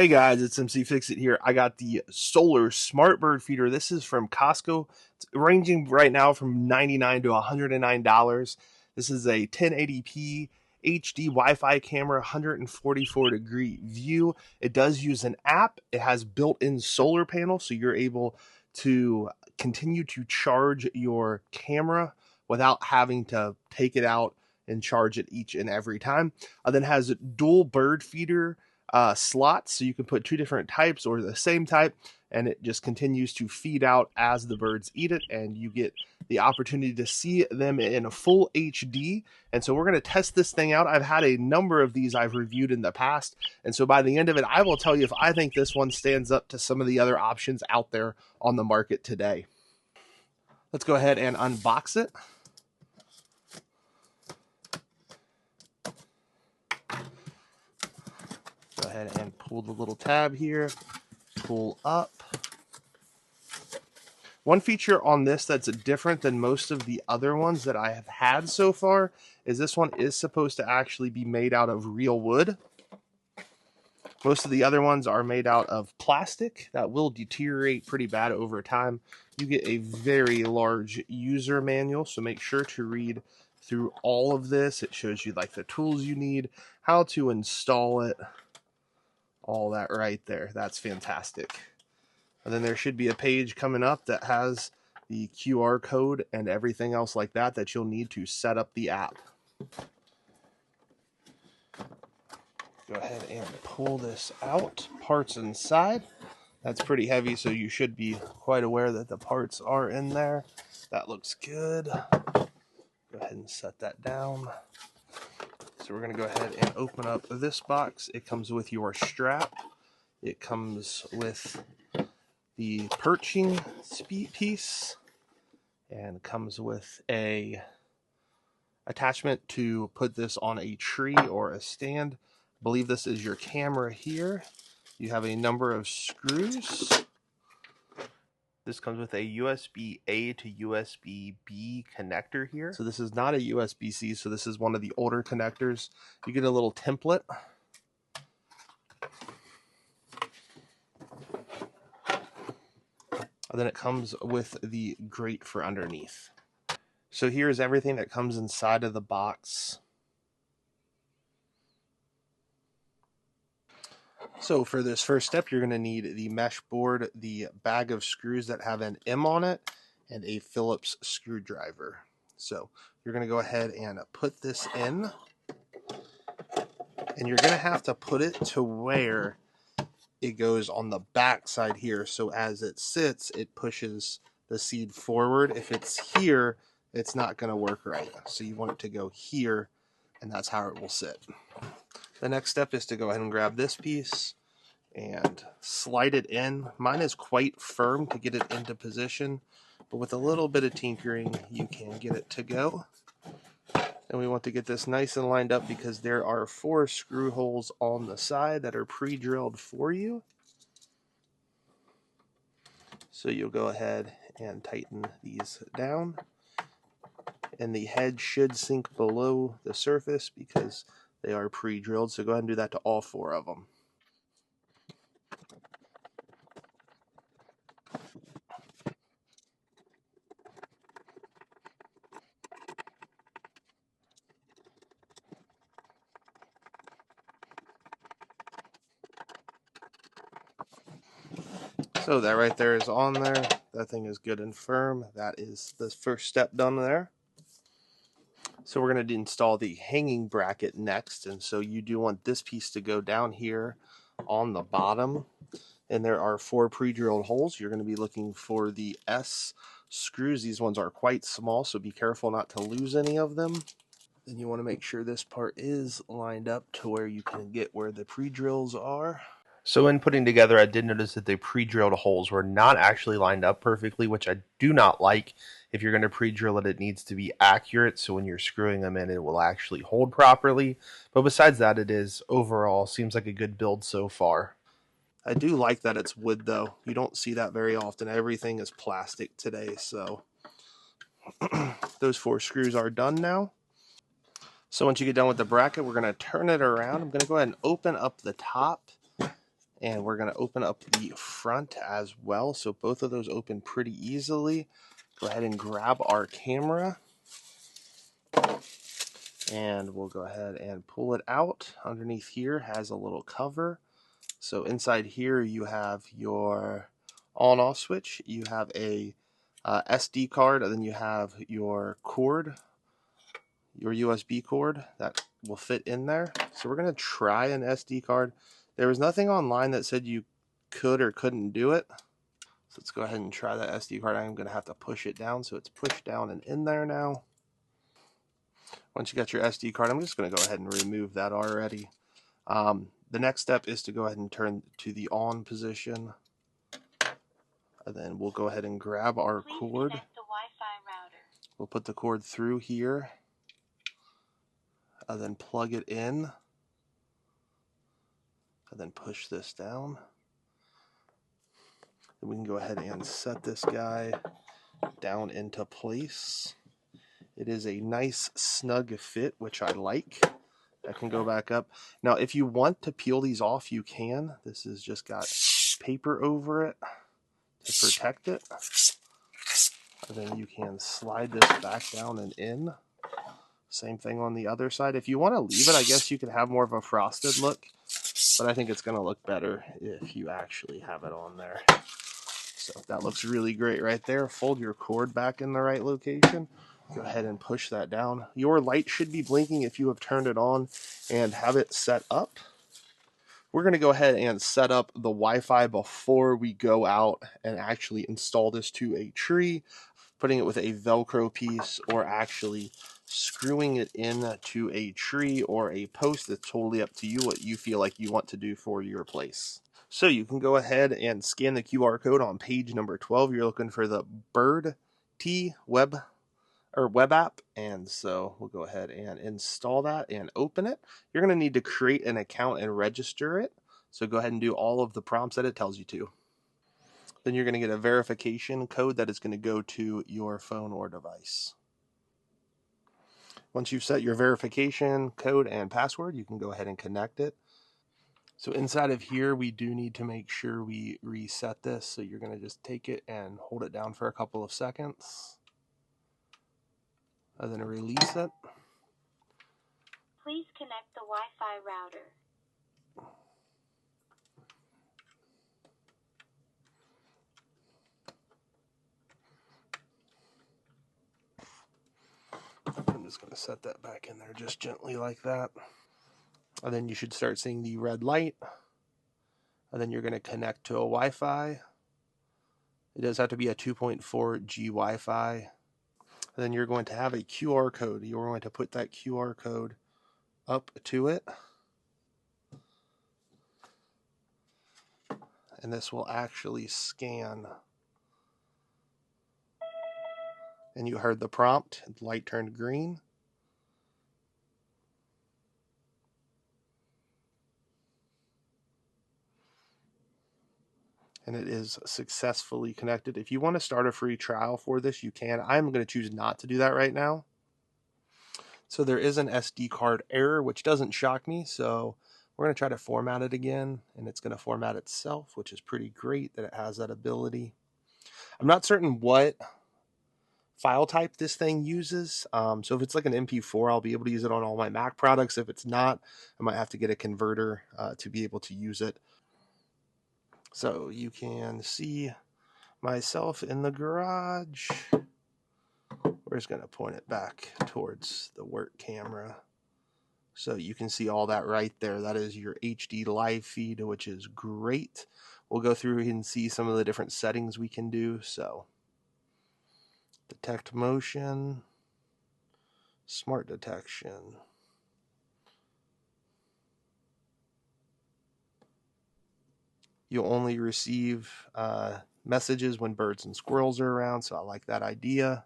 Hey guys, it's mcfixit here. I got the solar smart bird feeder. This is from Costco. It's ranging right now from $99 to $109. This is a 1080p HD Wi-Fi camera, 144-degree view. It does use an app. It has built-in solar panels, so you're able to continue to charge your camera without having to take it out and charge it each and every time. Then has dual bird feeder slots, so you can put two different types or the same type, and it just continues to feed out as the birds eat it, and you get the opportunity to see them in a full HD. And so we're going to test this thing out. I've had a number of these I've reviewed in the past, and so by the end of it, I will tell you if I think this one stands up to some of the other options out there on the market today. Let's go ahead and unbox it. Go ahead and pull the little tab here, pull up. One feature on this that's different than most of the other ones that I have had so far is this one is supposed to actually be made out of real wood. Most of the other ones are made out of plastic that will deteriorate pretty bad over time. You get a very large user manual, so make sure to read through all of this. It shows you like the tools you need, how to install it, all that right there. That's fantastic. And then there should be a page coming up that has the QR code and everything else like that that you'll need to set up the app. Go ahead and pull this out. Parts inside. That's pretty heavy, so you should be quite aware that the parts are in there. That looks good. Go ahead and set that down. So we're going to go ahead and open up this box. It comes with your strap. It comes with the perching piece and comes with a attachment to put this on a tree or a stand. I believe this is your camera here. You have a number of screws. This comes with a USB-A to USB-B connector here. So this is not a USB-C, so this is one of the older connectors. You get a little template. And then it comes with the grate for underneath. So here's everything that comes inside of the box. So for this first step, you're going to need the mesh board, the bag of screws that have an M on it, and a Phillips screwdriver. So you're going to go ahead and put this in, and you're going to have to put it to where it goes on the back side here. So as it sits, it pushes the seed forward. If it's here, it's not going to work right. So you want it to go here, and that's how it will sit. The next step is to go ahead and grab this piece and slide it in. Mine is quite firm to get it into position, but with a little bit of tinkering, you can get it to go. And we want to get this nice and lined up because there are 4 screw holes on the side that are pre-drilled for you. So you'll go ahead and tighten these down. And the head should sink below the surface because they are pre-drilled. So go ahead and do that to all 4 of them. So that right there is on there. That thing is good and firm. That is the first step done there. So we're going to install the hanging bracket next. And so you do want this piece to go down here on the bottom. And there are 4 pre-drilled holes. You're going to be looking for the S screws. These ones are quite small, so be careful not to lose any of them. Then you want to make sure this part is lined up to where you can get where the pre-drills are. So in putting together, I did notice that the pre-drilled holes were not actually lined up perfectly, which I do not like. If you're going to pre-drill it, it needs to be accurate, so when you're screwing them in, it will actually hold properly. But besides that, it is overall seems like a good build so far. I do like that it's wood, though. You don't see that very often. Everything is plastic today, so those 4 screws are done now. So once you get done with the bracket, we're going to turn it around. I'm going to go ahead and open up the top. And we're going to open up the front as well. So both of those open pretty easily. Go ahead and grab our camera. And we'll go ahead and pull it out. Underneath here has a little cover. So inside here you have your on and off switch. You have a SD card, and then you have your cord, your USB cord that will fit in there. So we're going to try an SD card. There was nothing online that said you could or couldn't do it. So let's go ahead and try that SD card. I'm going to have to push it down, so it's pushed down and in there now. Once you got your SD card, I'm just going to go ahead and remove that already. The next step is to go ahead and turn to the on position. And then we'll go ahead and grab our cord. The Wi-Fi router. We'll put the cord through here. And then plug it in. And then push this down. Then we can go ahead and set this guy down into place. It is a nice snug fit, which I like. That can go back up. Now, if you want to peel these off, you can. This has just got paper over it to protect it. And then you can slide this back down and in. Same thing on the other side. If you want to leave it, I guess you could have more of a frosted look. But I think it's going to look better if you actually have it on there. So that looks really great right there. Fold your cord back in the right location. Go ahead and push that down. Your light should be blinking if you have turned it on and have it set up. We're going to go ahead and set up the Wi-Fi before we go out and actually install this to a tree, putting it with a Velcro piece or actually screwing it in to a tree or a post. It's totally up to you what you feel like you want to do for your place. So you can go ahead and scan the QR code on page number 12. You're looking for the Birdty web app, and so we'll go ahead and install that and open it. You're going to need to create an account and register it, so go ahead and do all of the prompts that it tells you to. Then you're going to get a verification code that is going to go to your phone or device. Once you've set your verification code and password, you can go ahead and connect it. So inside of here, we do need to make sure we reset this, so you're going to just take it and hold it down for a couple of seconds. And then release it. Please connect the Wi-Fi router. I'm just going to set that back in there just gently like that. And then you should start seeing the red light. And then you're going to connect to a Wi-Fi. It does have to be a 2.4G Wi-Fi. And then you're going to have a QR code. You're going to put that QR code up to it. And this will actually scan. And you heard the prompt. The light turned green. And it is successfully connected. If you want to start a free trial for this, you can. I'm going to choose not to do that right now. So there is an SD card error, which doesn't shock me. So we're going to try to format it again, and it's going to format itself, which is pretty great that it has that ability. I'm not certain what file type this thing uses. So if it's like an MP4, I'll be able to use it on all my Mac products. If it's not, I might have to get a converter to be able to use it. So you can see myself in the garage. We're just going to point it back towards the work camera. So you can see all that right there. That is your HD live feed, which is great. We'll go through and see some of the different settings we can do. So detect motion, smart detection. You'll only receive messages when birds and squirrels are around, so I like that idea.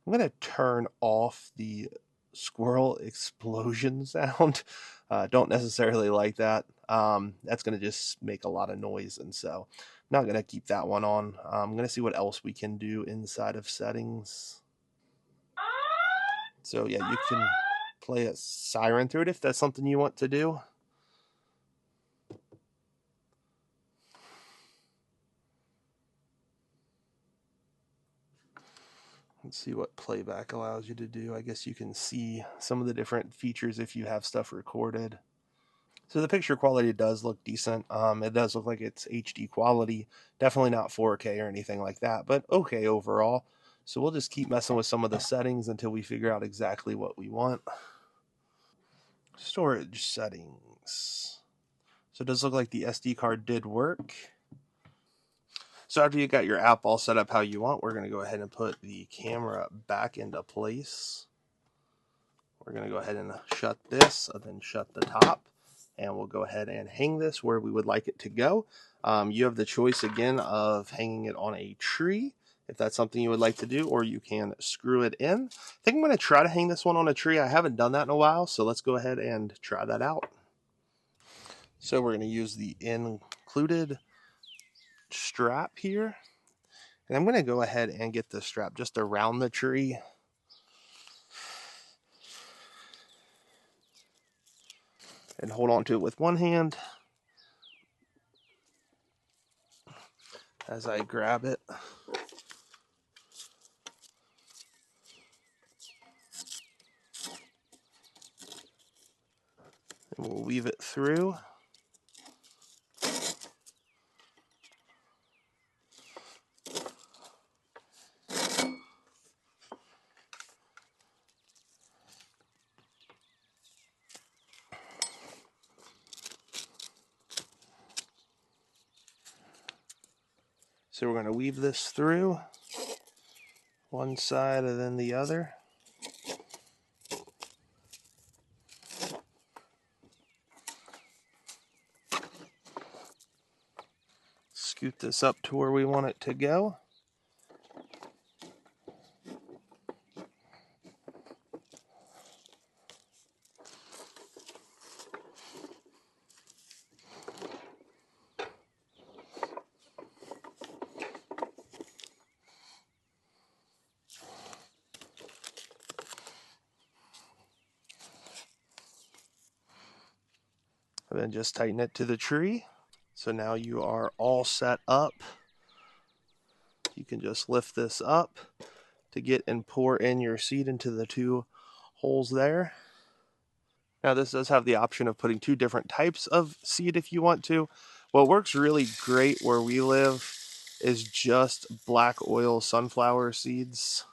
I'm going to turn off the squirrel explosion sound. Don't necessarily like that. That's going to just make a lot of noise, and so I'm not going to keep that one on. I'm going to see what else we can do inside of settings. So yeah, you can play a siren through it if that's something you want to do. Let's see what playback allows you to do. I guess you can see some of the different features if you have stuff recorded. So the picture quality does look decent. It does look like it's HD quality. Definitely not 4K or anything like that, but okay overall. So we'll just keep messing with some of the settings until we figure out exactly what we want. Storage settings. So it does look like the SD card did work. So after you got your app all set up how you want, we're going to go ahead and put the camera back into place. We're going to go ahead and shut this and then shut the top. And we'll go ahead and hang this where we would like it to go. You have the choice again of hanging it on a tree if that's something you would like to do, or you can screw it in. I think I'm going to try to hang this one on a tree. I haven't done that in a while, so let's go ahead and try that out. So we're going to use the included strap here. And I'm going to go ahead and get the strap just around the tree. And hold on to it with one hand as I grab it. And we'll weave it through. So we're going to weave this through one side and then the other. Scoot this up to where we want it to go. And then just tighten it to the tree. So now you are all set up. You can just lift this up to get and pour in your seed into the two holes there. Now this does have the option of putting two different types of seed if you want to. What works really great where we live is just black oil sunflower seeds.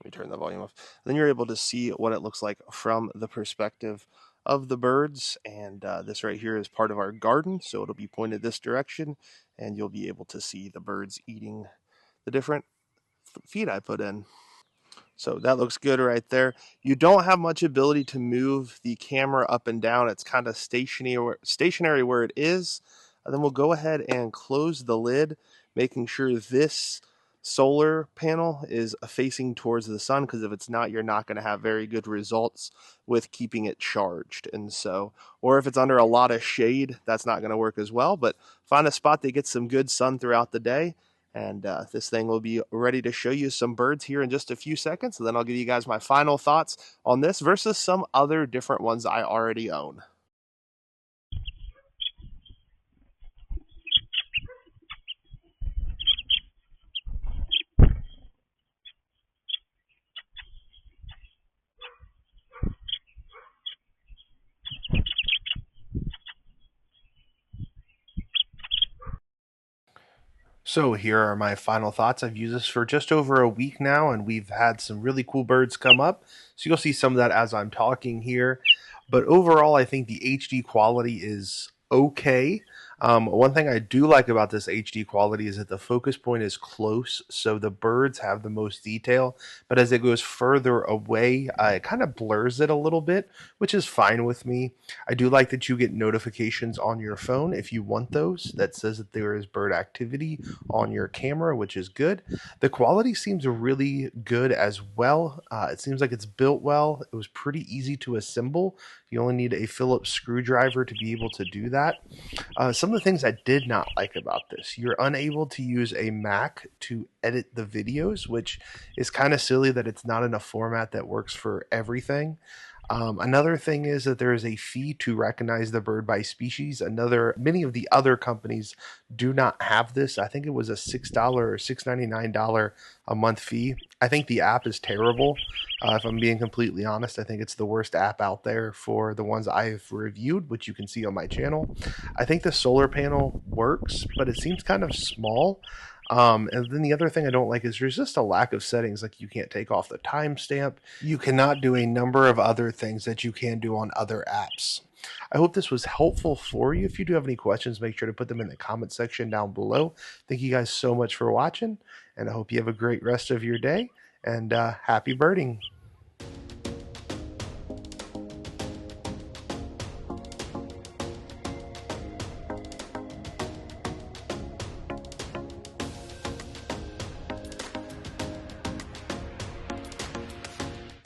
Let me turn the volume off. Then you're able to see what it looks like from the perspective of the birds. And this right here is part of our garden, so it'll be pointed this direction, and you'll be able to see the birds eating the different feed I put in. So that looks good right there. You don't have much ability to move the camera up and down. It's kind of stationary where it is. And then we'll go ahead and close the lid, making sure this solar panel is facing towards the sun, because if it's not, you're not going to have very good results with keeping it charged. And so, or if it's under a lot of shade, that's not going to work as well. But find a spot that gets some good sun throughout the day. And this thing will be ready to show you some birds here in just a few seconds. And then I'll give you guys my final thoughts on this versus some other different ones I already own. So here are my final thoughts. I've used this for just over a week now, and we've had some really cool birds come up. So you'll see some of that as I'm talking here. But overall, I think the HD quality is okay. One thing I do like about this HD quality is that the focus point is close, so the birds have the most detail. But as it goes further away, it kind of blurs it a little bit, which is fine with me. I do like that you get notifications on your phone if you want those that says that there is bird activity on your camera, which is good. The quality seems really good as well. It seems like it's built well. It was pretty easy to assemble. You only need a Phillips screwdriver to be able to do that. Some of the things I did not like about this: you're unable to use a Mac to edit the videos, which is kind of silly that it's not in a format that works for everything. Another thing is that there is a fee to recognize the bird by species. Many of the other companies do not have this. I think it was a $6 or $6.99 a month fee. I think the app is terrible. If I'm being completely honest, I think it's the worst app out there for the ones I've reviewed, which you can see on my channel. I think the solar panel works, but it seems kind of small. And then the other thing I don't like is there's just a lack of settings. Like you can't take off the timestamp. You cannot do a number of other things that you can do on other apps. I hope this was helpful for you. If you do have any questions, make sure to put them in the comment section down below. Thank you guys so much for watching, and I hope you have a great rest of your day, and happy birding.